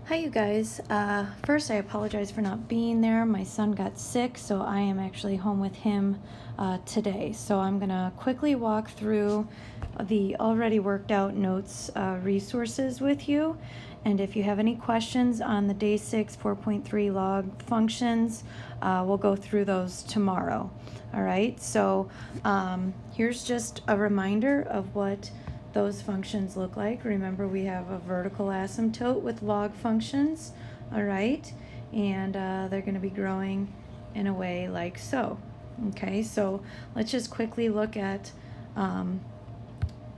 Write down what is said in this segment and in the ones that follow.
Hi, you guys. First, I apologize for not being there. My son got sick, so I am actually home with him today. So I'm going to quickly walk through the already worked out notes resources with you. And if you have any questions on the Day 6 4.3 log functions, we'll go through those tomorrow. All right, so here's just a reminder of what those functions look like. Remember, we have a vertical asymptote with log functions, all right, and they're going to be growing in a way like so. Okay, so let's just quickly look at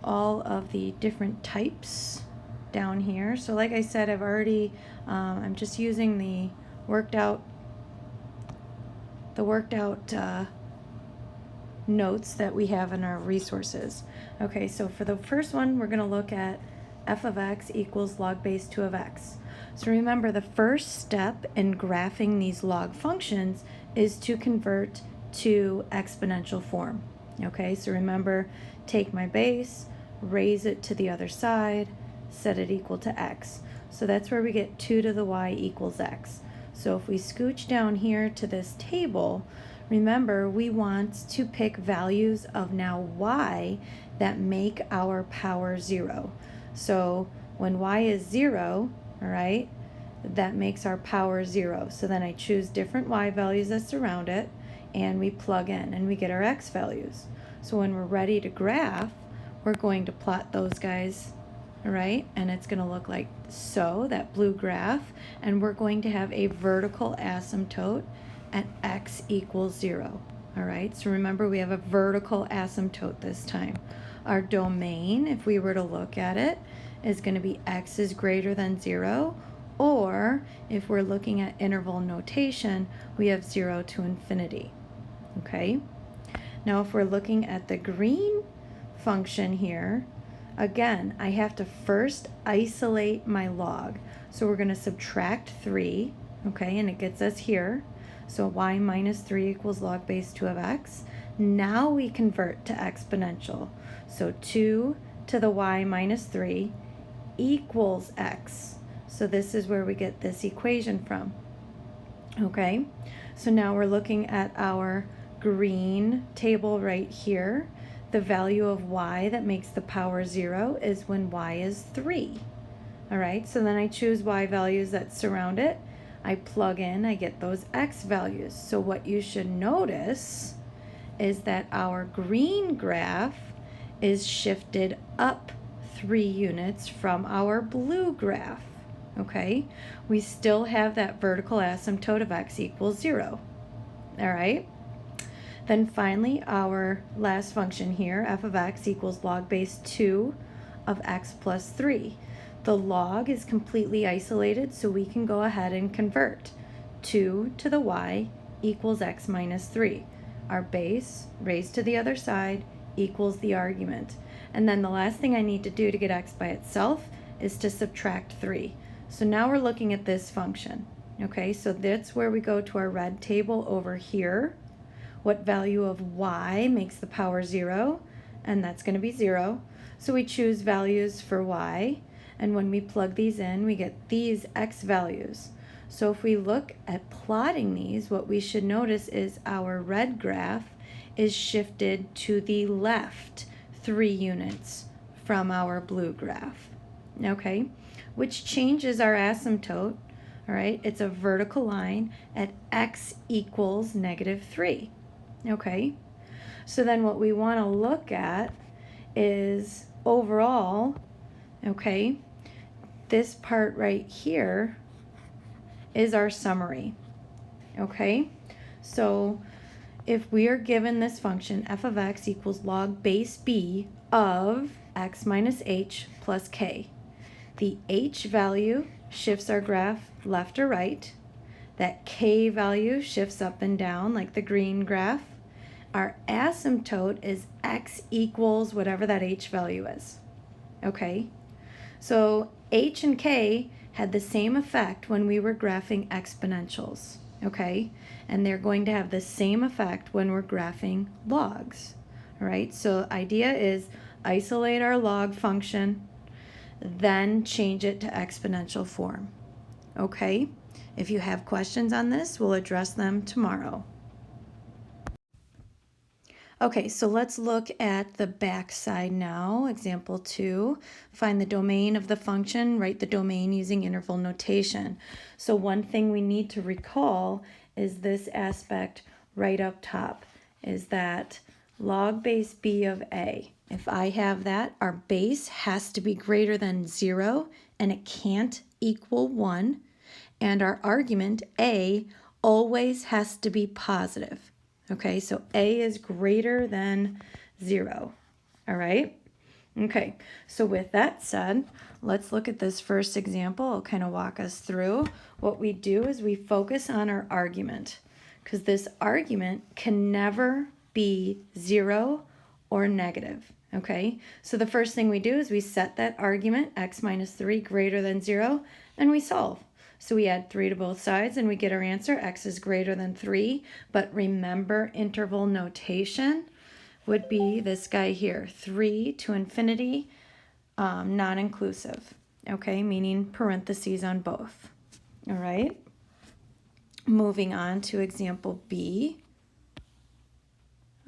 all of the different types down here. So like I said, I'm just using the worked out notes that we have in our resources. Okay, so for the first one, we're going to look at f of x equals log base 2 of x. So remember, the first step in graphing these log functions is to convert to exponential form. Okay, so remember, take my base, raise it to the other side, set it equal to x. So that's where we get 2 to the y equals x. So if we scooch down here to this table, remember, we want to pick values of now y that make our power 0. So when y is 0, all right, that makes our power 0. So then I choose different y values that surround it, and we plug in, and we get our x values. So when we're ready to graph, we're going to plot those guys, all right, and it's going to look like so, that blue graph, and we're going to have a vertical asymptote at x equals 0. All right, so remember, we have a vertical asymptote this time. Our domain, if we were to look at it, is going to be x is greater than 0, or if we're looking at interval notation, we have 0 to infinity. Okay, now if we're looking at the green function here, again, I have to first isolate my log. So we're going to subtract 3, okay, and it gets us here. So y minus 3 equals log base 2 of x. Now we convert to exponential. So 2 to the y minus 3 equals x. So this is where we get this equation from. Okay, so now we're looking at our green table right here. The value of y that makes the power 0 is when y is 3. All right, so then I choose y values that surround it. I plug in, I get those x values. So what you should notice is that our green graph is shifted up 3 units from our blue graph. Okay, we still have that vertical asymptote of x equals 0. All right, then finally our last function here, f of x equals log base 2 of x plus 3. The log is completely isolated, so we can go ahead and convert. 2 to the y equals x minus 3. Our base raised to the other side equals the argument. And then the last thing I need to do to get x by itself is to subtract 3. So now we're looking at this function. Okay, so that's where we go to our red table over here. What value of y makes the power 0? And that's going to be 0. So we choose values for y. And when we plug these in, we get these x values. So if we look at plotting these, what we should notice is our red graph is shifted to the left 3 units from our blue graph. Okay, which changes our asymptote. All right, it's a vertical line at x equals -3. Okay, so then what we want to look at is overall, okay, this part right here is our summary. Okay, so if we are given this function, f of x equals log base b of x minus h plus k, the h value shifts our graph left or right. That k value shifts up and down like the green graph. Our asymptote is x equals whatever that h value is. Okay, so h and k had the same effect when we were graphing exponentials, okay? And they're going to have the same effect when we're graphing logs, all right? So idea is isolate our log function, then change it to exponential form, okay? If you have questions on this, we'll address them tomorrow. Okay, so let's look at the back side now. Example 2, find the domain of the function, write the domain using interval notation. So one thing we need to recall is this aspect right up top, is that log base b of a. If I have that, our base has to be greater than 0, and it can't equal 1, and our argument, a, always has to be positive. Okay, so a is greater than 0. All right? Okay, so with that said, let's look at this first example. I'll kind of walk us through. What we do is we focus on our argument, because this argument can never be 0 or negative. Okay, so the first thing we do is we set that argument, x minus 3 greater than 0, and we solve. So we add 3 to both sides and we get our answer, x is greater than 3. But remember, interval notation would be this guy here, 3 to infinity, non-inclusive, okay, meaning parentheses on both. All right, moving on to example B.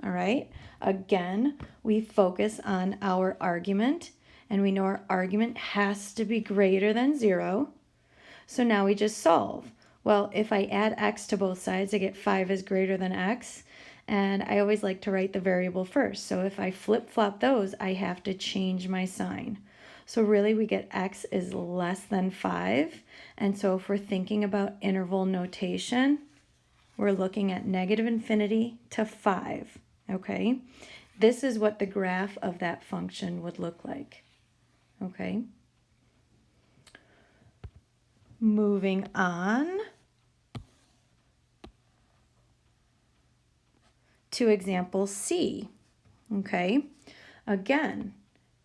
All right, again, we focus on our argument, and we know our argument has to be greater than 0. So now we just solve. Well, if I add x to both sides, I get 5 is greater than x. And I always like to write the variable first. So if I flip-flop those, I have to change my sign. So really we get x is less than 5. And so if we're thinking about interval notation, we're looking at negative infinity to 5. Okay? This is what the graph of that function would look like. Okay? Moving on to example C, okay? Again,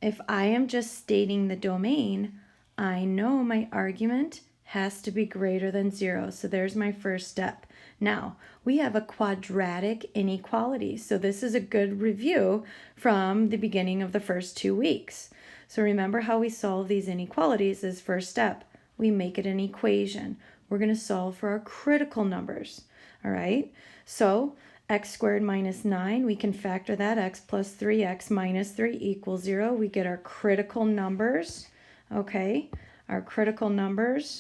if I am just stating the domain, I know my argument has to be greater than 0, so there's my first step. Now, we have a quadratic inequality, so this is a good review from the beginning of the first 2 weeks. So remember how we solve these inequalities is first step. We make it an equation. We're going to solve for our critical numbers, all right? So x squared minus 9, we can factor that, x plus 3x minus 3 equals 0. We get our critical numbers, okay? Our critical numbers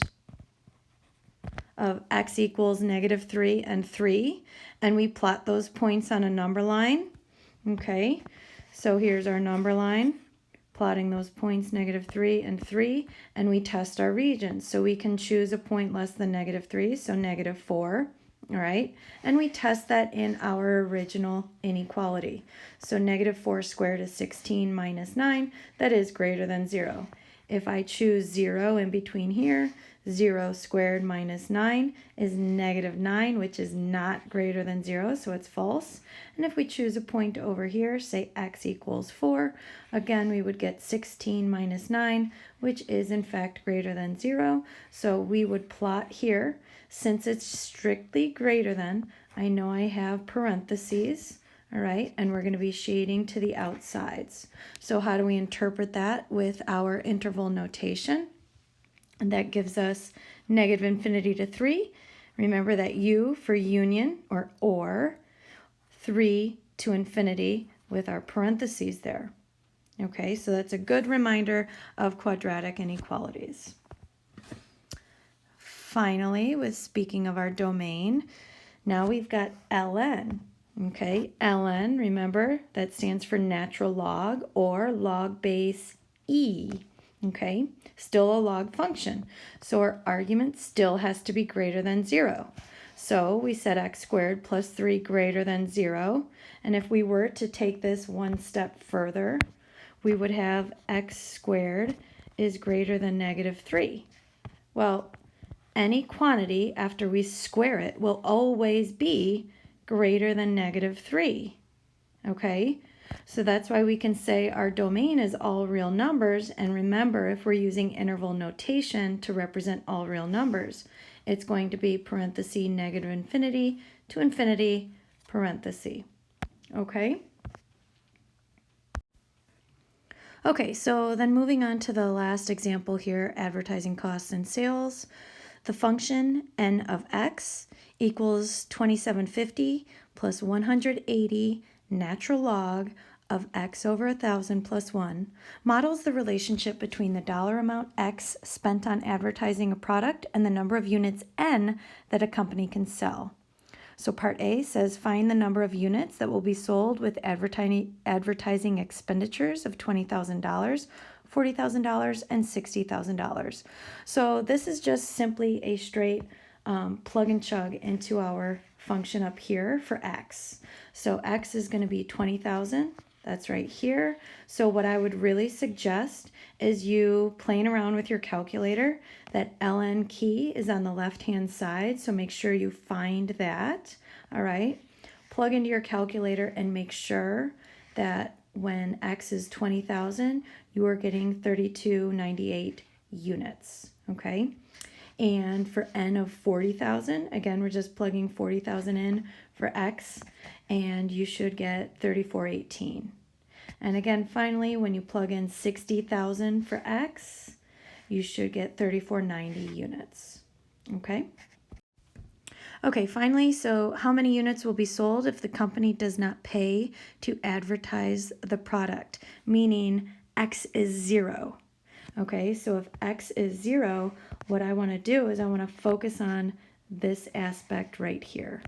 of x equals negative 3 and 3, and we plot those points on a number line, okay? So here's our number line, plotting those points, negative 3 and 3, and we test our regions. So we can choose a point less than negative 3, so negative 4, all right? And we test that in our original inequality. So negative 4 squared is 16 minus 9, that is greater than 0. If I choose 0 in between here, 0 squared minus 9 is negative 9, which is not greater than 0, so it's false. And if we choose a point over here, say x equals 4, again we would get 16 minus 9, which is in fact greater than 0. So we would plot here. Since it's strictly greater than, I know I have parentheses, all right, and we're going to be shading to the outsides. So how do we interpret that with our interval notation? And that gives us negative infinity to 3. Remember that U for union or 3 to infinity with our parentheses there. Okay, so that's a good reminder of quadratic inequalities. Finally, with speaking of our domain, now we've got ln. Okay, ln, remember, that stands for natural log or log base e. Okay, still a log function. So our argument still has to be greater than 0. So we set x squared plus 3 greater than 0. And if we were to take this one step further, we would have x squared is greater than negative 3. Well, any quantity after we square it will always be greater than negative 3. Okay? So that's why we can say our domain is all real numbers, and remember, if we're using interval notation to represent all real numbers, it's going to be parenthesis negative infinity to infinity parenthesis. Okay? Okay, so then moving on to the last example here, advertising costs and sales. the function n of x equals 2750 plus 180 natural log of x over 1,000 plus 1 models the relationship between the dollar amount x spent on advertising a product and the number of units n that a company can sell. So part A says find the number of units that will be sold with advertising expenditures of $20,000, $40,000, and $60,000. So this is just simply a straight plug and chug into our function up here for x. So x is going to be 20,000. That's right here. So what I would really suggest is you playing around with your calculator. That ln key is on the left-hand side, so make sure you find that. All right. Plug into your calculator and make sure that when x is 20,000, you are getting 3298 units. Okay. And for n of 40,000, again, we're just plugging 40,000 in for x, and you should get 3418. And again, finally, when you plug in 60,000 for x, you should get 3490 units. Okay? Okay, finally, so how many units will be sold if the company does not pay to advertise the product? Meaning x is 0. Okay, so if x is 0, what I want to do is I want to focus on this aspect right here.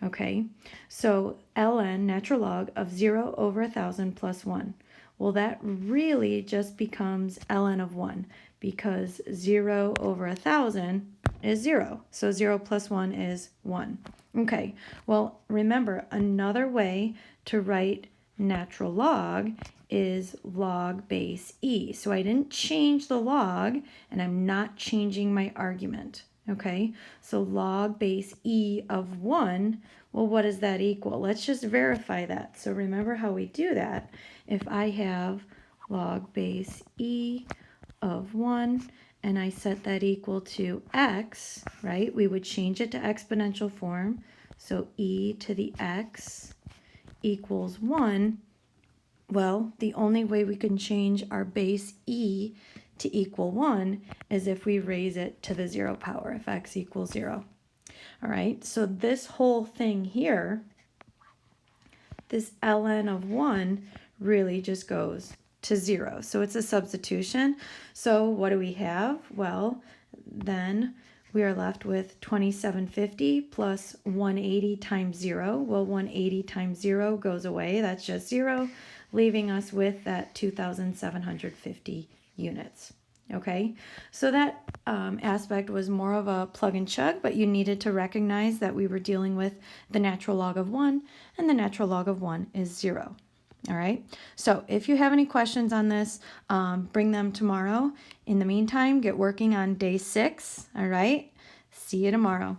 Okay, so ln, natural log, of 0 over 1,000 plus 1. Well, that really just becomes ln of 1 because 0 over 1,000 is 0. So 0 plus 1 is 1. Okay, well, remember, another way to write natural log is log base e. So I didn't change the log, and I'm not changing my argument. Okay, so log base e of 1, well, what does that equal? Let's just verify that. So remember how we do that. If I have log base e of 1, and I set that equal to x, right, we would change it to exponential form. So e to the x equals 1. Well, the only way we can change our base e to equal 1 is if we raise it to the 0 power, if x equals 0. All right, so this whole thing here, this ln of 1 really just goes to 0. So it's a substitution. So what do we have? Well, then we are left with 2750 plus 180 times 0. Well, 180 times 0 goes away. That's just 0, leaving us with that 2,750 units. Okay, so that aspect was more of a plug and chug, but you needed to recognize that we were dealing with the natural log of 1, and the natural log of 1 is 0. All right, so if you have any questions on this, bring them tomorrow. In the meantime, get working on day 6. All right, see you tomorrow.